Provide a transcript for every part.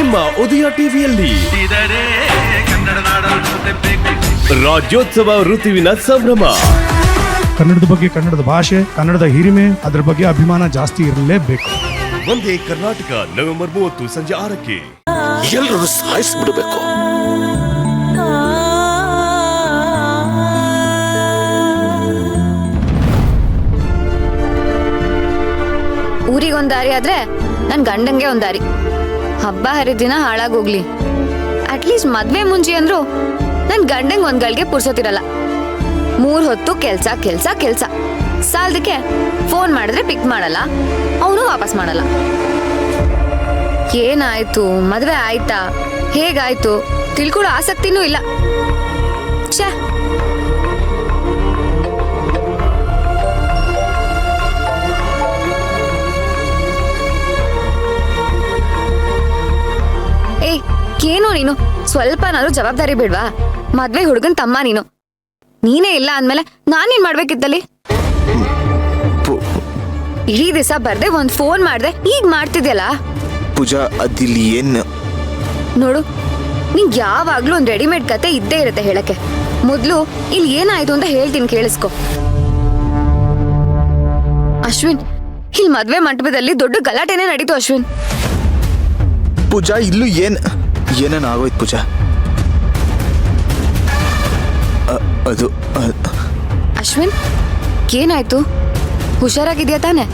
ನಿಮ್ಮ ಉದಯ ಟಿವಿಯಲ್ಲಿ ರಾಜ್ಯೋತ್ಸವ ಋತುವಿನ ಸಂಭ್ರಮ. ಕನ್ನಡದ ಬಗ್ಗೆ, ಕನ್ನಡದ ಭಾಷೆ, ಕನ್ನಡದ ಹಿರಿಮೆ, ಅದರ ಬಗ್ಗೆ ಅಭಿಮಾನ ಜಾಸ್ತಿ ಇರಲೇಬೇಕು. ಒಂದೇ ಕರ್ನಾಟಕ ನವೆಂಬರ್ 30 ಸಂಜೆ 6ಕ್ಕೆ. ಎಲ್ಲರೂ ಸಾಯಿಸ್ಬಿಡ್ಬೇಕು. ಊರಿಗೊಂದ್ ದಾರಿ ಆದ್ರೆ ನನ್ ಗಂಡಂಗೆ ಒಂದ್ ದಾರಿ. ಹಬ್ಬ ಹರಿದಿನ ಹಾಳಾಗೋಗ್ಲಿ, ಅಟ್ಲೀಸ್ಟ್ ಮದ್ವೆ ಮುಂಚೆ ಅಂದ್ರು ನನ್ ಗಂಡಂಗ್ ಒಂದ್ ಗಳಿಗೆ ಪುರ್ಸೋತಿರಲ್ಲ. 3 ಹೊತ್ತು ಕೆಲ್ಸ ಕೆಲ್ಸ ಕೆಲ್ಸ. ಸಾಲದಕ್ಕೆ ಫೋನ್ ಮಾಡಿದ್ರೆ ಪಿಕ್ ಮಾಡಲ್ಲ, ಅವನು ವಾಪಸ್ ಮಾಡಲ್ಲ. ಏನಾಯ್ತು, ಮದ್ವೆ ಆಯ್ತಾ, ಹೇಗಾಯ್ತು ತಿಳ್ಕೊಳ್ಳೋ ಆಸಕ್ತಿನೂ ಇಲ್ಲ. ಛೇ, ಏನೋ ನೀನು ಸ್ವಲ್ಪನಾದ್ರೂ ಜವಾಬ್ದಾರಿ ಬಿಡ್ವಾ? ಮದ್ವೆ ಹುಡುಗನ್ ತಮ್ಮ ನೀನು. ನೀನೇ ಇಲ್ಲ ಅಂದ್ಮೇಲೆ ನಾನೇನ್ ಮಾಡ್ಬೇಕಿತ್ತಲ್ಲಿ? ಇಡೀ ದಿವಸ ಬರ್ದೆ ಒಂದ್ ಫೋನ್ ಮಾಡ್ದೆ, ಈಗ ಮಾಡ್ತಿದ್ಯಲ್ಲ. ಪೂಜಾ, ಅದಿಲ್ಲಿ ಏನ್ ನೋಡು, ನಿಂಗ್ ಯಾವಾಗ್ಲೂ ಒಂದ್ ರೆಡಿಮೇಡ್ ಕತೆ ಇದ್ದೇ ಇರುತ್ತೆ ಹೇಳಕ್ಕೆ. ಮೊದ್ಲು ಇಲ್ಲಿ ಏನಾಯ್ತು ಅಂತ ಹೇಳ್ತೀನಿ, ಕೇಳಿಸ್ಕೊ. ಅಶ್ವಿನ್, ಇಲ್ಲಿ ಮದ್ವೆ ಮಂಟಪದಲ್ಲಿ ದೊಡ್ಡ ಗಲಾಟೆನೇ ನಡೀತು ಅಶ್ವಿನ್. ಪೂಜಾ, ಇಲ್ಲೂ ಏನೇನ್ ಆಗೋಯ್ತು ಪೂಜಾ? ಅದು ಅಶ್ವಿನ್, ಏನಾಯ್ತು? ಹುಷಾರಾಗಿದ್ಯಾ ತಾನೆ?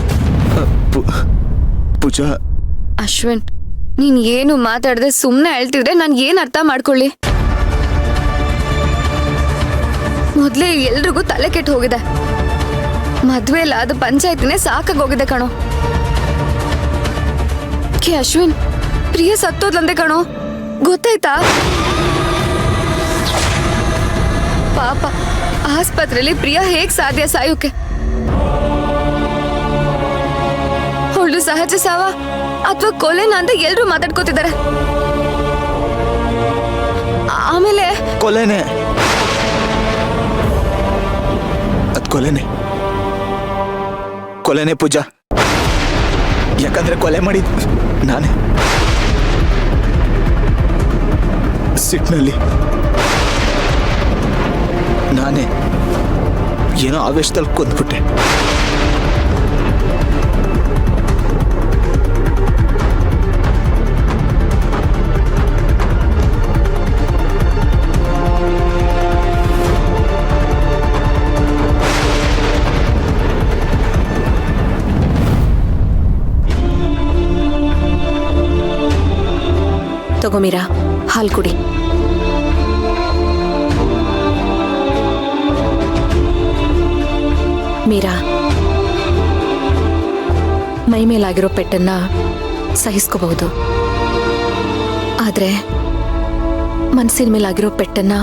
ಪೂಜಾ. ಅಶ್ವಿನ್, ನೀನ್ ಏನು ಮಾತಾಡದೆ ಸುಮ್ನೆ ಹೇಳ್ತಿದ್ರೆ ನಾನ್ ಏನ್ ಅರ್ಥ ಮಾಡ್ಕೊಳ್ಳಿ? ಮೊದ್ಲೇ ಎಲ್ರಿಗೂ ತಲೆ ಕೆಟ್ಟು ಹೋಗಿದೆ. ಮದ್ವೆ ಇಲ್ಲ, ಅದು ಪಂಚಾಯತಿನೇ ಸಾಕಾಗೋಗಿದೆ ಕಣೋ. ಅಶ್ವಿನ್, ಪ್ರಿಯ ಸತ್ತೋದ್ಲಂತೆ ಕಣೋ, ಗೊತ್ತಾಯ್ತಾ? ಪಾಪ, ಆಸ್ಪತ್ರೆಯಲ್ಲಿ ಪ್ರಿಯಾ ಹೇಗ್ ಸಾಧ್ಯ ಸಾಯೋಕೆ? ಅವಳು ಸಹಜ ಸಾವ ಅಥವಾ ಕೊಲೆನಾ ಅಂತ ಎಲ್ರು ಮಾತಾಡ್ಕೋತಿದ್ದಾರೆ. ಆಮೇಲೆ ಕೊಲೆನೆ, ಅದ್ ಕೊಲೆನೆ ಪೂಜಾ. ಯಾಕಂದ್ರೆ ಕೊಲೆ ಮಾಡಿದ್ ನಾನೇ, ಸಿಟ್ನಲ್ಲಿ ನಾನೇ ಏನೋ ಆವೇಶದಲ್ಲಿ ಕೊಂದ್ಬಿಟ್ಟೆ. ತಗೋ ಮೀರಾ, ಹಾಲು ಕುಡಿ. ಮೀರಾ, ಮೈ ಮೇಲಾಗಿರೋ ಪೆಟ್ಟನ್ನ ಸಹಿಸ್ಕೋಬಹುದು, ಆದ್ರೆ ಮನಸ್ಸಿನ ಮೇಲಾಗಿರೋ ಪೆಟ್ಟನ್ನ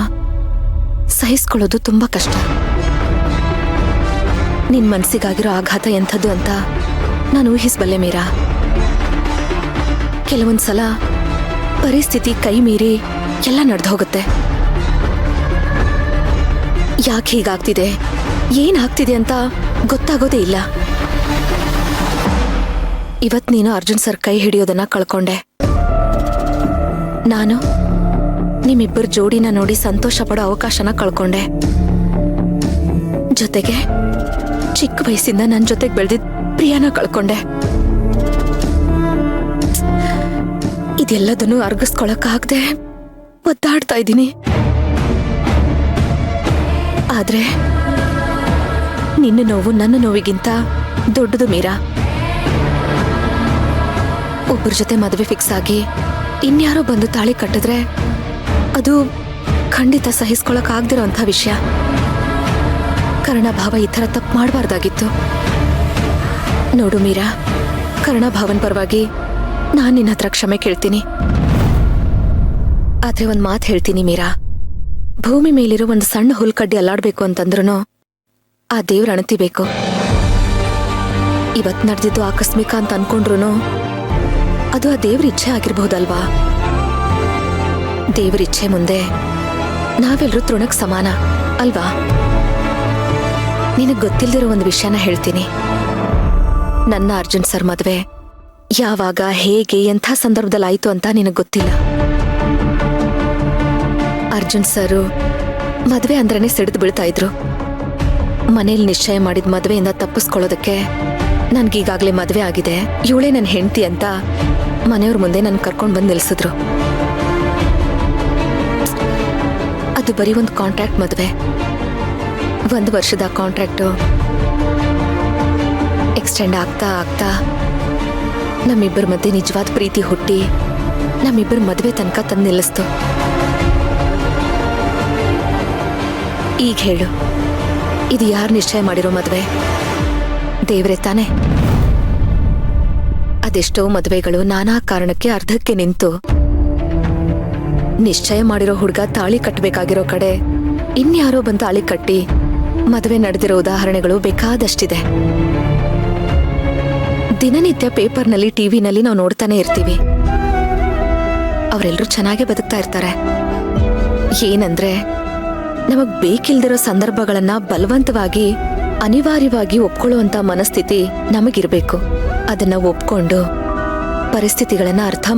ಸಹಿಸ್ಕೊಳ್ಳೋದು ತುಂಬಾ ಕಷ್ಟ. ನಿನ್ ಮನಸ್ಸಿಗಾಗಿರೋ ಆಘಾತ ಎಂಥದ್ದು ಅಂತ ನಾನು ಊಹಿಸಬಲ್ಲೆ ಮೀರಾ. ಕೆಲವೊಂದ್ಸಲ ಪರಿಸ್ಥಿತಿ ಕೈ ಮೀರಿ ಎಲ್ಲ ನಡೆದು ಹೋಗುತ್ತೆ. ಯಾಕೆ ಹೀಗಾಗ್ತಿದೆ, ಏನಾಗ್ತಿದೆ ಅಂತ ಗೊತ್ತಾಗೋದೇ ಇಲ್ಲ. ಇವತ್ ನೀನು ಅರ್ಜುನ್ ಸರ್ ಕೈ ಹಿಡಿಯೋದನ್ನ ಕಳ್ಕೊಂಡೆ. ನಾನು ನಿಮ್ಮಿಬ್ಬರ ಜೋಡಿನ ನೋಡಿ ಸಂತೋಷ ಪಡೋ ಅವಕಾಶನ ಕಳ್ಕೊಂಡೆ. ಜೊತೆಗೆ ಚಿಕ್ಕ ವಯಸ್ಸಿಂದ ನನ್ನ ಜೊತೆಗೆ ಬೆಳೆದಿದ್ದ ಪ್ರಿಯಾನ ಕಳ್ಕೊಂಡೆ. ಇದೆಲ್ಲದನ್ನು ಅರ್ಗಿಸ್ಕೊಳಕ್ಕಾಗದೆ ಒದ್ದಾಡ್ತಾ ಇದ್ದೀನಿ. ಆದ್ರೆ ನಿನ್ನ ನೋವು ನನ್ನ ನೋವಿಗಿಂತ ದೊಡ್ಡದು ಮೀರಾ. ಒಬ್ಬರ ಜೊತೆ ಮದುವೆ ಫಿಕ್ಸ್ ಆಗಿ ಇನ್ಯಾರೋ ಬಂದು ತಾಳಿ ಕಟ್ಟಿದ್ರೆ ಅದು ಖಂಡಿತ ಸಹಿಸ್ಕೊಳಕ್ ಆಗದಿರೋಂಥ ವಿಷಯ. ಕರ್ಣಭಾವ ಈ ಥರ ತಪ್ಪು ಮಾಡಬಾರ್ದಾಗಿತ್ತು. ನೋಡು ಮೀರಾ, ಕರ್ಣಭಾವನ್ ಪರವಾಗಿ ನಾನು ನಿನ್ನ ಹತ್ರ ಕ್ಷಮೆ ಕೇಳ್ತೀನಿ. ಆದ್ರೆ ಒಂದ್ ಮಾತು ಹೇಳ್ತೀನಿ ಮೀರಾ, ಭೂಮಿ ಮೇಲಿರೋ ಒಂದು ಸಣ್ಣ ಹುಲ್ಕಡ್ಡಿ ಅಲ್ಲಾಡ್ಬೇಕು ಅಂತಂದ್ರೂ ಆ ದೇವ್ರ ಅಣತಿಬೇಕು. ಇವತ್ ನಡೆದಿದ್ದು ಆಕಸ್ಮಿಕ ಅಂತ ಅನ್ಕೊಂಡ್ರು ಅದು ಆ ದೇವ್ರ ಇಚ್ಛೆ ಆಗಿರ್ಬಹುದಲ್ವಾ? ದೇವ್ರ ಇಚ್ಛೆ ಮುಂದೆ ನಾವೆಲ್ಲರೂ ತೃಣಕ್ ಸಮಾನ ಅಲ್ವಾ? ನಿನಗ್ ಗೊತ್ತಿಲ್ದಿರೋ ಒಂದು ವಿಷಯನ ಹೇಳ್ತೀನಿ. ನನ್ನ ಅರ್ಜುನ್ ಸರ್ ಮದ್ವೆ ಯಾವಾಗ ಹೇಗೆ ಎಂಥ ಸಂದರ್ಭದಲ್ಲಿ ಆಯ್ತು ಅಂತ ನಿನಗೆ ಗೊತ್ತಿಲ್ಲ. ಅರ್ಜುನ್ ಸರು ಮದ್ವೆ ಅಂದ್ರೇನೆ ಸಿಡಿದು ಬೀಳ್ತಾ ಇದ್ರು. ಮನೇಲಿ ನಿಶ್ಚಯ ಮಾಡಿದ ಮದ್ವೆಯಿಂದ ತಪ್ಪಿಸ್ಕೊಳ್ಳೋದಕ್ಕೆ ನನ್ಗೀಗಾಗ್ಲೇ ಮದ್ವೆ ಆಗಿದೆ, ಇವಳೇ ನನ್ನ ಹೆಂಡತಿ ಅಂತ ಮನೆಯವ್ರ ಮುಂದೆ ನನ್ ಕರ್ಕೊಂಡ್ ಬಂದು ನಿಲ್ಸಿದ್ರು. ಅದು ಬರೀ ಒಂದು ಕಾಂಟ್ರಾಕ್ಟ್ ಮದ್ವೆ. 1 ವರ್ಷದ ಕಾಂಟ್ರಾಕ್ಟು ಎಕ್ಸ್ಟೆಂಡ್ ಆಗ್ತಾ ಆಗ್ತಾ ನಮ್ಮಿಬ್ಬರ ಮಧ್ಯೆ ನಿಜವಾದ ಪ್ರೀತಿ ಹುಟ್ಟಿ ನಮ್ಮಿಬ್ಬರ ಮದ್ವೆ ತನಕ ತಂದು ನಿಲ್ಲಿಸ್ತು. ಈಗ ಹೇಳು, ಇದು ಯಾರು ನಿಶ್ಚಯ ಮಾಡಿರೋ ಮದ್ವೆ? ದೇವ್ರೆ ತಾನೆ? ಅದೆಷ್ಟೋ ಮದ್ವೆಗಳು ನಾನಾ ಕಾರಣಕ್ಕೆ ಅರ್ಧಕ್ಕೆ ನಿಂತು ನಿಶ್ಚಯ ಮಾಡಿರೋ ಹುಡುಗ ತಾಳಿ ಕಟ್ಟಬೇಕಾಗಿರೋ ಕಡೆ ಇನ್ಯಾರೋ ಬಂದು ತಾಳಿ ಕಟ್ಟಿ ಮದುವೆ ನಡೆದಿರೋ ಉದಾಹರಣೆಗಳು ಬೇಕಾದಷ್ಟಿದೆ. ದಿನನಿತ್ಯ ಪೇಪರ್ನಲ್ಲಿ ಟಿವಿನಲ್ಲಿ ನಾವು ನೋಡ್ತಾನೆ ಇರ್ತೀವಿ. ಅವರೆಲ್ಲರೂ ಚೆನ್ನಾಗೇ ಬದುಕ್ತಾ ಇರ್ತಾರೆ. ಏನಂದ್ರೆ ನಮಗ್ ಬೇಕಿಲ್ದಿರೋ ಸಂದರ್ಭಗಳನ್ನ ಬಲವಂತವಾಗಿ ಅನಿವಾರ್ಯವಾಗಿ ಒಪ್ಕೊಳ್ಳುವಂತ ಮನಸ್ಥಿತಿ ನಮಗಿರ್ಬೇಕು. ಅದನ್ನ ಒಪ್ಕೊಂಡು ಪರಿಸ್ಥಿತಿಗಳನ್ನ ಅರ್ಥ